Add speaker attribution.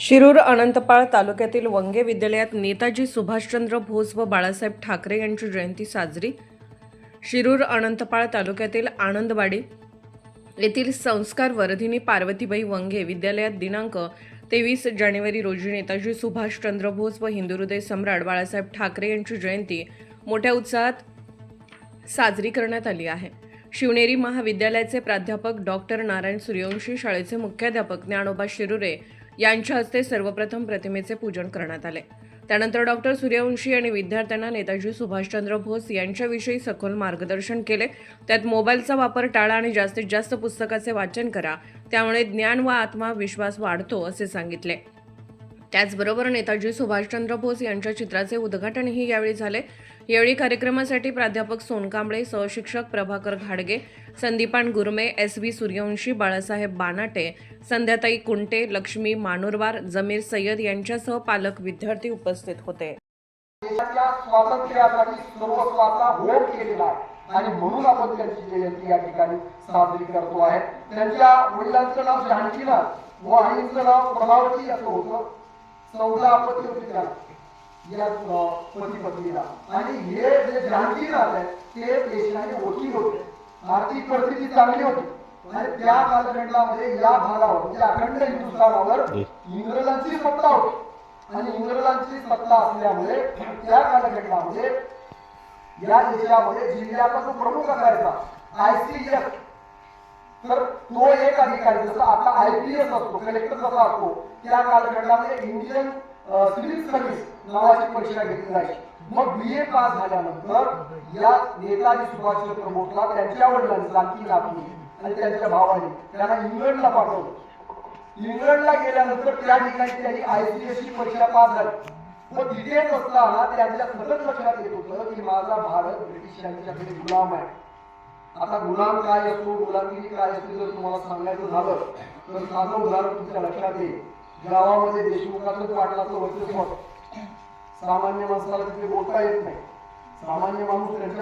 Speaker 1: शिरूर अनंतपाळ तालुक्यातील वंगे विद्यालयात नेताजी सुभाषचंद्र बोस व बाळासाहेब ठाकरे यांची जयंती साजरी. शिरूर अनंतपाळ तालुक्यातील आनंदवाडी येथील संस्कार वर्धिनी पार्वतीबाई वंगे विद्यालयात दिनांक 23 जानेवारी रोजी नेताजी सुभाषचंद्र बोस व हिंदुहृदय सम्राट बाळासाहेब ठाकरे यांची जयंती मोठ्या उत्साहात साजरी करण्यात आली आहे. शिवनेरी महाविद्यालयाचे प्राध्यापक डॉक्टर नारायण सूर्यवंशी, शाळेचे मुख्याध्यापक ज्ञानोबा शिरुरे यांच्या हस्ते सर्वप्रथम प्रतिमेचे पूजन करण्यात आले. त्यानंतर डॉक्टर सूर्यवंशी यांनी विद्यार्थ्यांना नेताजी सुभाषचंद्र बोस यांच्याविषयी सखोल मार्गदर्शन केले. त्यात मोबाईलचा वापर टाळा आणि जास्तीत जास्त पुस्तकाचे वाचन करा, त्यामुळे ज्ञान व आत्मविश्वास वाढतो असे सांगितले. त्याचबरोबर नेताजी सुभाषचंद्र बोस यांच्या चित्राचे उद्घाटनही यावेळी झाले. यावेळी कार्यक्रमासाठी प्राध्यापक सोनकांबळे, सहशिक्षक प्रभाकर घाडगे, संदीपान गुरमे, एस.व्ही. सूर्यवंशी, बाळासाहेब बानाटे, संध्याताई कुंटे, लक्ष्मी मानुरवार, जमीर सय्यद यांच्यासह पालक विद्यार्थी उपस्थित होते.
Speaker 2: देशाच्या स्वातंत्र्यासाठी सर्वस्वाचा होम केलेला आहे आणि म्हणून आपण त्यांची जयंती या ठिकाणी साजरी करतो आहे. त्यांच्या वडिलांचं नाव जानकीनाथ व आईचं नाव प्रभावती असं होतं. 14 अपत्य होती त्याला या पती पत्नीला. आणि हे जे जानकीनाथ आहे ते देशाचे वकील होते. आर्थिक परिस्थिती चांगली होती आणि त्या कालखंडामध्ये या भागावर म्हणजे अखंड हिंदुस्थानावर इंग्रजांची सत्ता होती आणि इंग्रजांची सत्ता असल्यामुळे त्या कालखंडामध्ये या देशामध्ये जिल्ह्याचा जो प्रमुख असायचा ICS, तर तो एक अधिकारी जसा आता IPS असतो, कलेक्टर जसा असतो, त्या कालखंडामध्ये इंडियन सिव्हिल सर्व्हिस नावाची परीक्षा घेतली जायची. मग BA पास झाल्यानंतर या नेताजी सुभाषचंद्र बोसला त्यांच्या वडिलांनी जानकीनाथनी आणि त्यांच्या भावाने त्यांना इंग्लंडला पाठवलं. इंग्लंडला गेल्यानंतर त्या ठिकाणी त्यांनी ICS ची परीक्षा पास झाली. मग तिथेच असताना त्यांच्या सतत लक्षात येत होतं की माझा भारत ब्रिटिशांच्याकडे गुलाम आहे. आता गुलाम काय असतो, गुलामगिरी काय असते जर तुम्हाला सांगायचं झालं तर साधं उदाहरण तुमच्या लक्षात येईल. गावामध्ये देशमुखाचं पाटलाचं वर्चस्व, सामान्य माणसाला तिथे बोलता येत नाही. सामान्य माणूस त्यांच्या